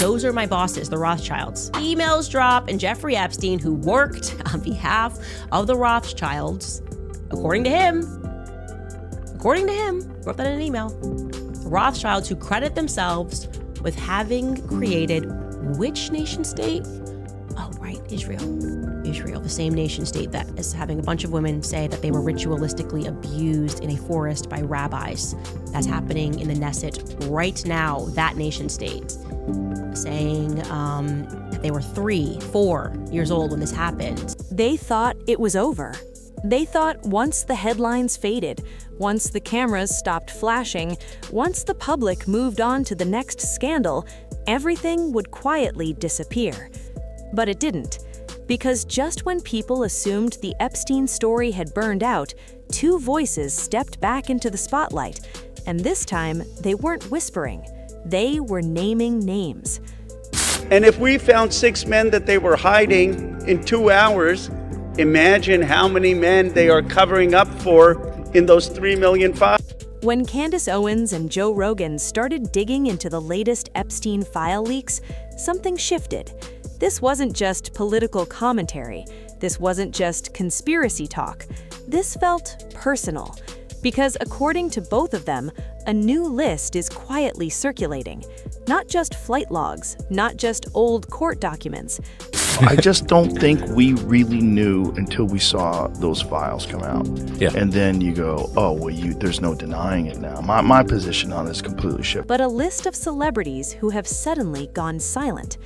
Those are my bosses, the Rothschilds. Emails drop, and Jeffrey Epstein, who worked on behalf of the Rothschilds, according to him, wrote that in an email, Rothschilds who credit themselves with having created which nation state? Oh, right, Israel, the same nation state that is having a bunch of women say that they were ritualistically abused in a forest by rabbis. That's happening in the Knesset right now, that nation state, saying that they were 3-4 years old when this happened. They thought it was over. They thought once the headlines faded, once the cameras stopped flashing, once the public moved on to the next scandal, everything would quietly disappear. But it didn't, because just when people assumed the Epstein story had burned out, two voices stepped back into the spotlight, and this time they weren't whispering, they were naming names. And if we found 6 men that they were hiding in 2 hours, imagine how many men they are covering up for in those 3 million files. When Candace Owens and Joe Rogan started digging into the latest Epstein file leaks, something shifted. This wasn't just political commentary. This wasn't just conspiracy talk. This felt personal. Because according to both of them, a new list is quietly circulating. Not just flight logs, not just old court documents. I just don't think we really knew until we saw those files come out. Yeah. And then you go, oh, well, there's no denying it now. My position on this completely shifted. But a list of celebrities who have suddenly gone silent.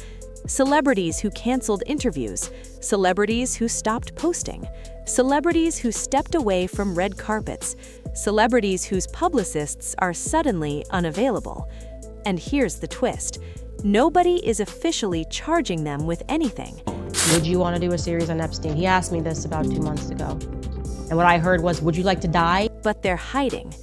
Celebrities who canceled interviews, celebrities who stopped posting, celebrities who stepped away from red carpets, celebrities whose publicists are suddenly unavailable. And here's the twist. Nobody is officially charging them with anything. Would you want to do a series on Epstein? He asked me this about 2 months ago. And what I heard was, would you like to die? But they're hiding.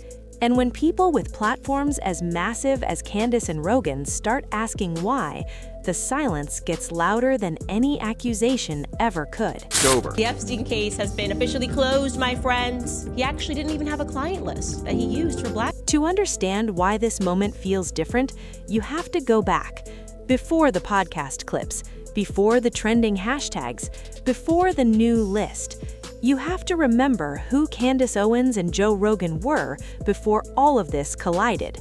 And when people with platforms as massive as Candace and Rogan start asking why, the silence gets louder than any accusation ever could. It's over. The Epstein case has been officially closed, my friends. He actually didn't even have a client list that he used for black. To understand why this moment feels different, you have to go back. Before the podcast clips, before the trending hashtags, before the new list. You have to remember who Candace Owens and Joe Rogan were before all of this collided.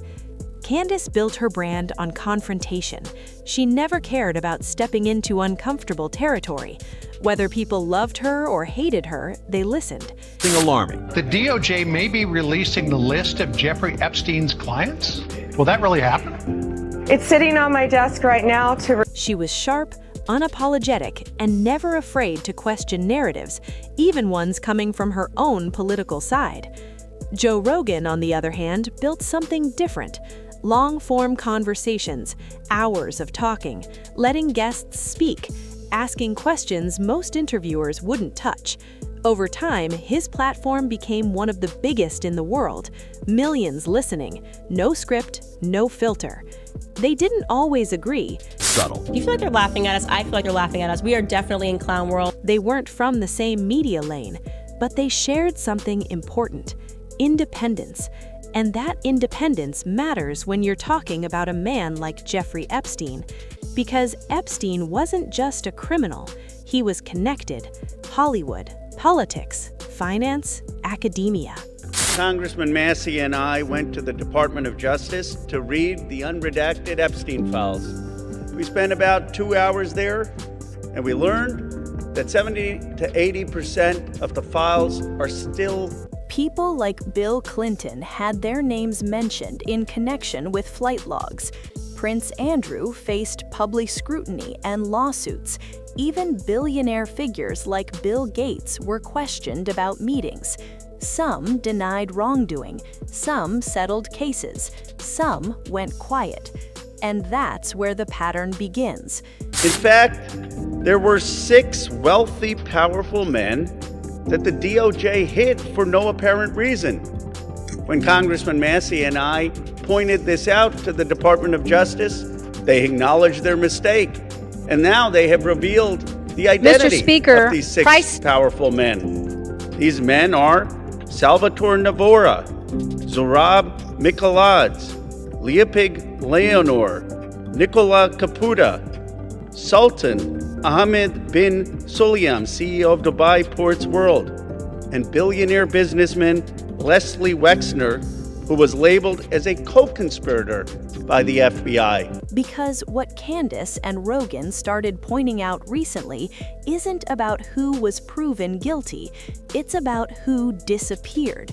Candace built her brand on confrontation. She never cared about stepping into uncomfortable territory. Whether people loved her or hated her, they listened. Alarming. The DOJ may be releasing the list of Jeffrey Epstein's clients? Will that really happen? It's sitting on my desk right now to... She was sharp, unapologetic, and never afraid to question narratives, even ones coming from her own political side. Joe Rogan, on the other hand, built something different. Long-form conversations, hours of talking, letting guests speak, asking questions most interviewers wouldn't touch. Over time, his platform became one of the biggest in the world. Millions listening, no script, no filter. They didn't always agree. Subtle. Do you feel like they're laughing at us? I feel like they're laughing at us. We are definitely in clown world. They weren't from the same media lane, but they shared something important: independence. And that independence matters when you're talking about a man like Jeffrey Epstein, because Epstein wasn't just a criminal. He was connected. Hollywood, politics, finance, academia. Congressman Massey and I went to the Department of Justice to read the unredacted Epstein files. We spent about 2 hours there, and we learned that 70 to 80% of the files are still... People like Bill Clinton had their names mentioned in connection with flight logs. Prince Andrew faced public scrutiny and lawsuits. Even billionaire figures like Bill Gates were questioned about meetings. Some denied wrongdoing, some settled cases, some went quiet. And that's where the pattern begins. In fact, there were 6 wealthy, powerful men that the DOJ hid for no apparent reason. When Congressman Massey and I pointed this out to the Department of Justice, they acknowledged their mistake. And now they have revealed the identity of these 6 powerful men. These men are Salvatore Navora, Zorab Mikaladze, Leopig Leonor, Nicola Caputa, Sultan Ahmed bin Sulayem, CEO of Dubai Ports World, and billionaire businessman Leslie Wexner, who was labeled as a co-conspirator by the FBI. Because what Candace and Rogan started pointing out recently isn't about who was proven guilty, it's about who disappeared.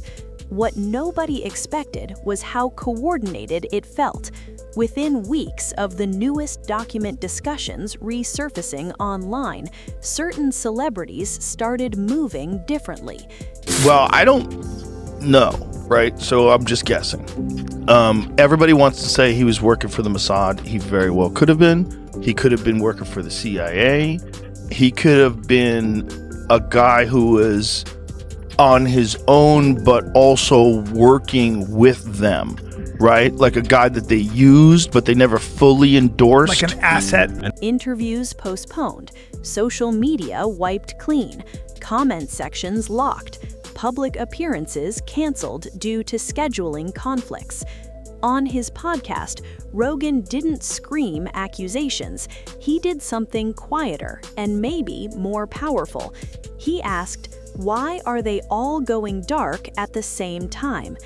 What nobody expected was how coordinated it felt. Within weeks of the newest document discussions resurfacing online, certain celebrities started moving differently. Well, I don't know, right? So I'm just guessing. Everybody wants to say he was working for the Mossad. He very well could have been. He could have been working for the CIA. He could have been a guy who was on his own, but also working with them, right? Like a guy that they used, but they never fully endorsed. Like an asset. Interviews postponed, social media wiped clean, comment sections locked, public appearances canceled due to scheduling conflicts. On his podcast, Rogan didn't scream accusations. He did something quieter and maybe more powerful. He asked, why are they all going dark at the same time?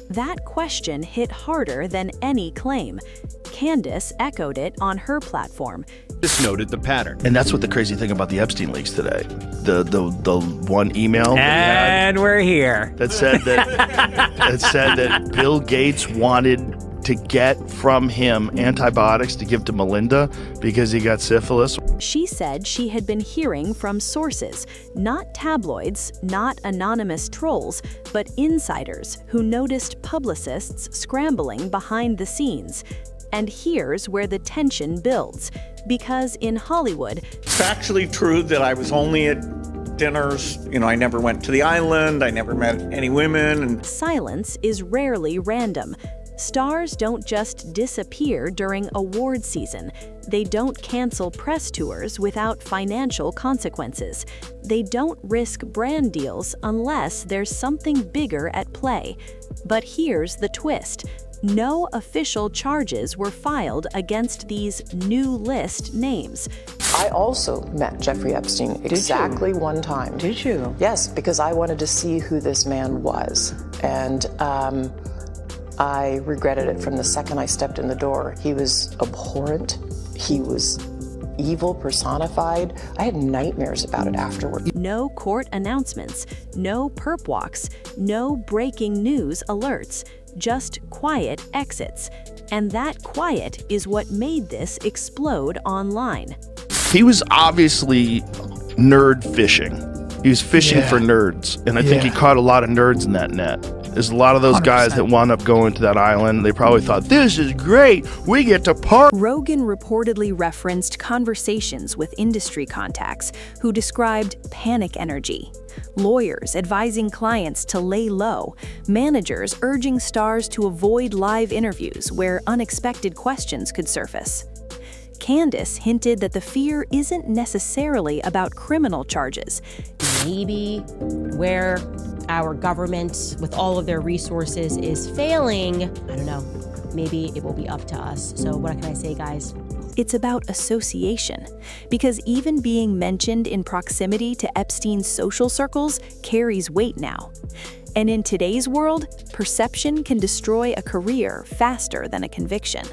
That question hit harder than any claim. Candace echoed it on her platform. Just noted the pattern. And that's what the crazy thing about the Epstein leaks today. The one email And we're here. that said that Bill Gates wanted to get from him antibiotics to give to Melinda because he got syphilis. She said she had been hearing from sources, not tabloids, not anonymous trolls, but insiders who noticed publicists scrambling behind the scenes. And here's where the tension builds, because in Hollywood, it's actually true that I was only at dinners. I never went to the island. I never met any women. And silence is rarely random. Stars don't just disappear during award season. They don't cancel press tours without financial consequences. They don't risk brand deals unless there's something bigger at play. But here's the twist. No official charges were filed against these new list names. I also met Jeffrey Epstein exactly one time. Did you? Yes, because I wanted to see who this man was. And I regretted it from the second I stepped in the door. He was abhorrent. He was evil personified. I had nightmares about it afterward. No court announcements, no perp walks, no breaking news alerts, just quiet exits. And that quiet is what made this explode online. He was obviously nerd fishing. He was fishing for nerds. And I think he caught a lot of nerds in that net. There's a lot of those 100%. Guys that wound up going to that island. They probably thought, this is great. We get to party. Rogan reportedly referenced conversations with industry contacts who described panic energy. Lawyers advising clients to lay low. Managers urging stars to avoid live interviews where unexpected questions could surface. Candace hinted that the fear isn't necessarily about criminal charges. Maybe where our government, with all of their resources, is failing, I don't know, maybe it will be up to us. So what can I say, guys? It's about association, because even being mentioned in proximity to Epstein's social circles carries weight now. And in today's world, perception can destroy a career faster than a conviction.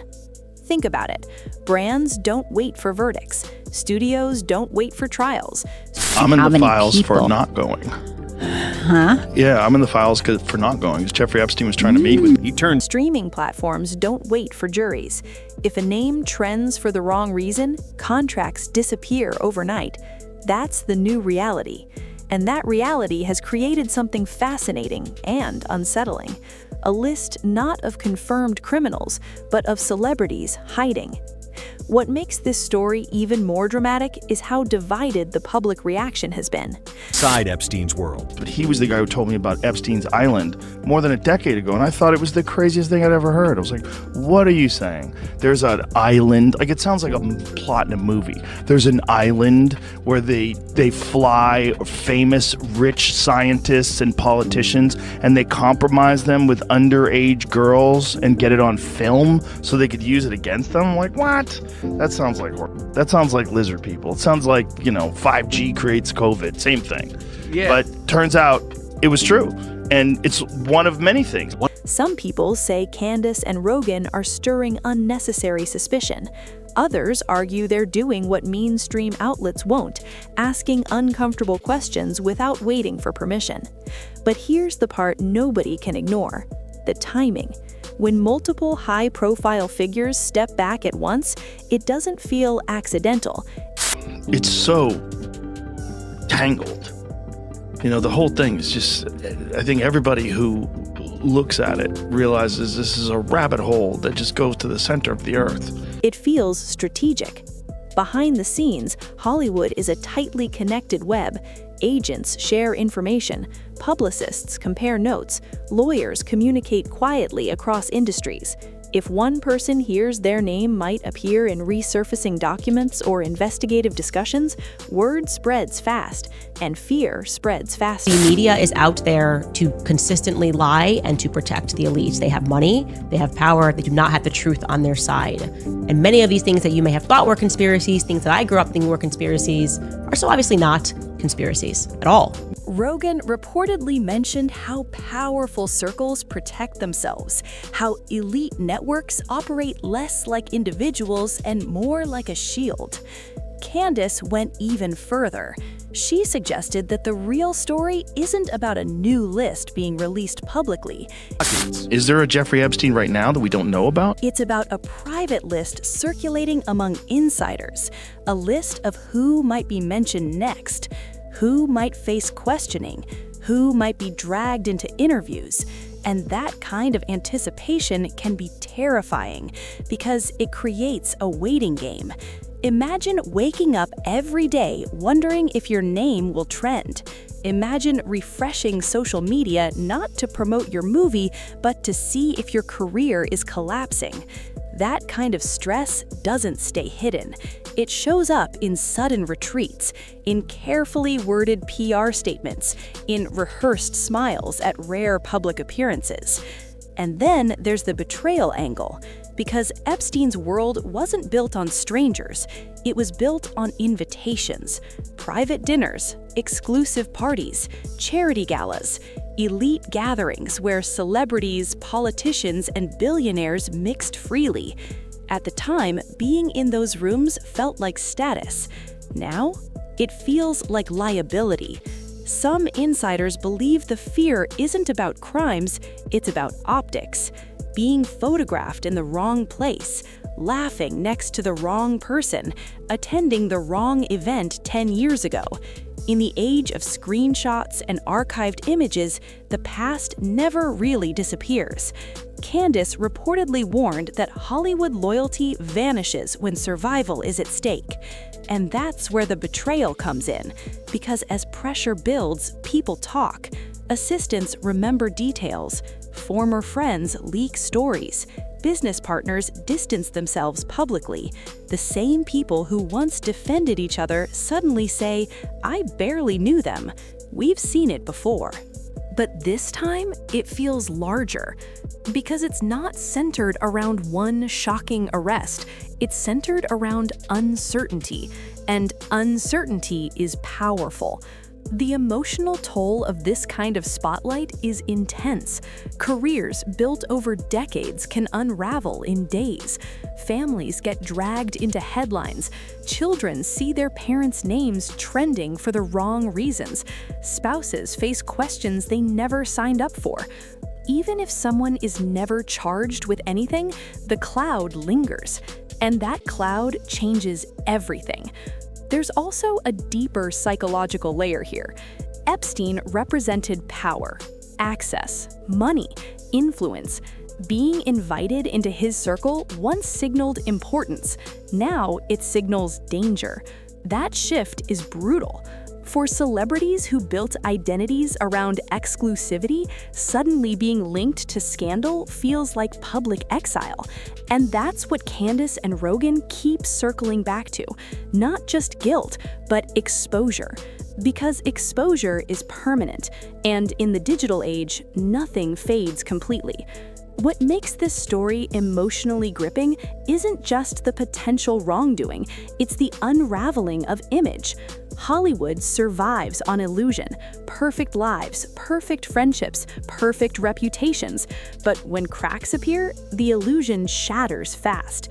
Think about it. Brands don't wait for verdicts. Studios don't wait for trials. I'm in the files for not going. Huh? Yeah, I'm in the files for not going because Jeffrey Epstein was trying to meet with me. Streaming platforms don't wait for juries. If a name trends for the wrong reason, contracts disappear overnight. That's the new reality. And that reality has created something fascinating and unsettling. A list not of confirmed criminals, but of celebrities hiding. What makes this story even more dramatic is how divided the public reaction has been. Inside Epstein's world. But he was the guy who told me about Epstein's Island more than a decade ago, and I thought it was the craziest thing I'd ever heard. I was like, what are you saying? There's an island, like it sounds like a plot in a movie. There's an island where they fly famous rich scientists and politicians, and they compromise them with underage girls and get it on film so they could use it against them. I'm like, what? That sounds like lizard people. It sounds like, 5G creates COVID. Same thing. Yeah. But turns out it was true. And it's one of many things. Some people say Candace and Rogan are stirring unnecessary suspicion. Others argue they're doing what mainstream outlets won't, asking uncomfortable questions without waiting for permission. But here's the part nobody can ignore: the timing. When multiple high-profile figures step back at once, it doesn't feel accidental. It's so tangled. The whole thing is just, I think everybody who looks at it realizes this is a rabbit hole that just goes to the center of the earth. It feels strategic. Behind the scenes, Hollywood is a tightly connected web. Agents share information, publicists compare notes, lawyers communicate quietly across industries. If one person hears their name might appear in resurfacing documents or investigative discussions, word spreads fast, and fear spreads faster. The media is out there to consistently lie and to protect the elites. They have money, they have power, they do not have the truth on their side. And many of these things that you may have thought were conspiracies, things that I grew up thinking were conspiracies, are so obviously not conspiracies at all. Rogan reportedly mentioned how powerful circles protect themselves, how elite networks operate less like individuals and more like a shield. Candace went even further. She suggested that the real story isn't about a new list being released publicly. Is there a Jeffrey Epstein right now that we don't know about? It's about a private list circulating among insiders, a list of who might be mentioned next, who might face questioning, who might be dragged into interviews. And that kind of anticipation can be terrifying because it creates a waiting game. Imagine waking up every day wondering if your name will trend. Imagine refreshing social media not to promote your movie, but to see if your career is collapsing. That kind of stress doesn't stay hidden. It shows up in sudden retreats, in carefully worded PR statements, in rehearsed smiles at rare public appearances. And then there's the betrayal angle, because Epstein's world wasn't built on strangers. It was built on invitations, private dinners, exclusive parties, charity galas, elite gatherings where celebrities, politicians, and billionaires mixed freely. At the time, being in those rooms felt like status. Now, it feels like liability. Some insiders believe the fear isn't about crimes, it's about optics. Being photographed in the wrong place, laughing next to the wrong person, attending the wrong event 10 years ago. In the age of screenshots and archived images, the past never really disappears. Candace reportedly warned that Hollywood loyalty vanishes when survival is at stake. And that's where the betrayal comes in, because as pressure builds, people talk. Assistants remember details. Former friends leak stories. Business partners distance themselves publicly. The same people who once defended each other suddenly say, "I barely knew them." We've seen it before. But this time, it feels larger, because it's not centered around one shocking arrest. It's centered around uncertainty, and uncertainty is powerful. The emotional toll of this kind of spotlight is intense. Careers built over decades can unravel in days. Families get dragged into headlines. Children see their parents' names trending for the wrong reasons. Spouses face questions they never signed up for. Even if someone is never charged with anything, the cloud lingers. And that cloud changes everything. There's also a deeper psychological layer here. Epstein represented power, access, money, influence. Being invited into his circle once signaled importance. Now it signals danger. That shift is brutal. For celebrities who built identities around exclusivity, suddenly being linked to scandal feels like public exile. And that's what Candace and Rogan keep circling back to. Not just guilt, but exposure. Because exposure is permanent, and in the digital age, nothing fades completely. What makes this story emotionally gripping isn't just the potential wrongdoing, it's the unraveling of image. Hollywood survives on illusion, perfect lives, perfect friendships, perfect reputations. But when cracks appear, the illusion shatters fast.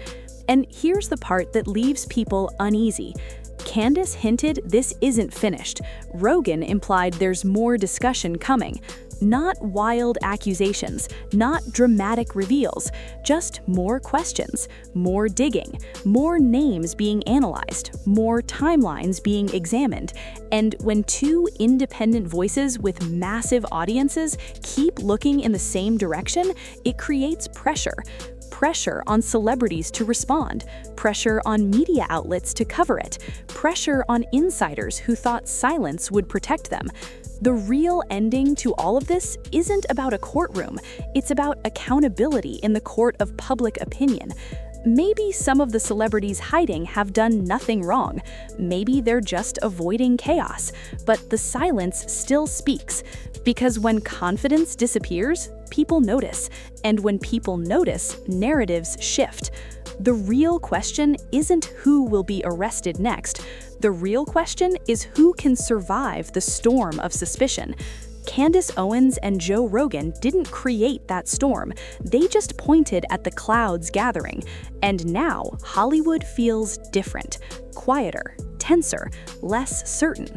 And here's the part that leaves people uneasy. Candace hinted this isn't finished. Rogan implied there's more discussion coming. Not wild accusations, not dramatic reveals, just more questions, more digging, more names being analyzed, more timelines being examined. And when two independent voices with massive audiences keep looking in the same direction, it creates pressure. Pressure on celebrities to respond, pressure on media outlets to cover it, pressure on insiders who thought silence would protect them. The real ending to all of this isn't about a courtroom, it's about accountability in the court of public opinion. Maybe some of the celebrities hiding have done nothing wrong. Maybe they're just avoiding chaos. But the silence still speaks. Because when confidence disappears, people notice. And when people notice, narratives shift. The real question isn't who will be arrested next. The real question is who can survive the storm of suspicion. Candace Owens and Joe Rogan didn't create that storm. They just pointed at the clouds gathering. And now Hollywood feels different, quieter, tenser, less certain.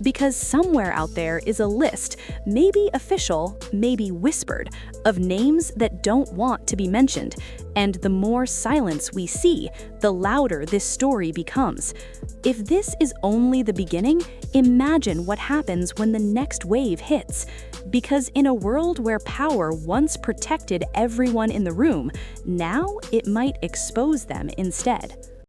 Because somewhere out there is a list, maybe official, maybe whispered, of names that don't want to be mentioned. And the more silence we see, the louder this story becomes. If this is only the beginning, imagine what happens when the next wave hits. Because in a world where power once protected everyone in the room, now it might expose them instead.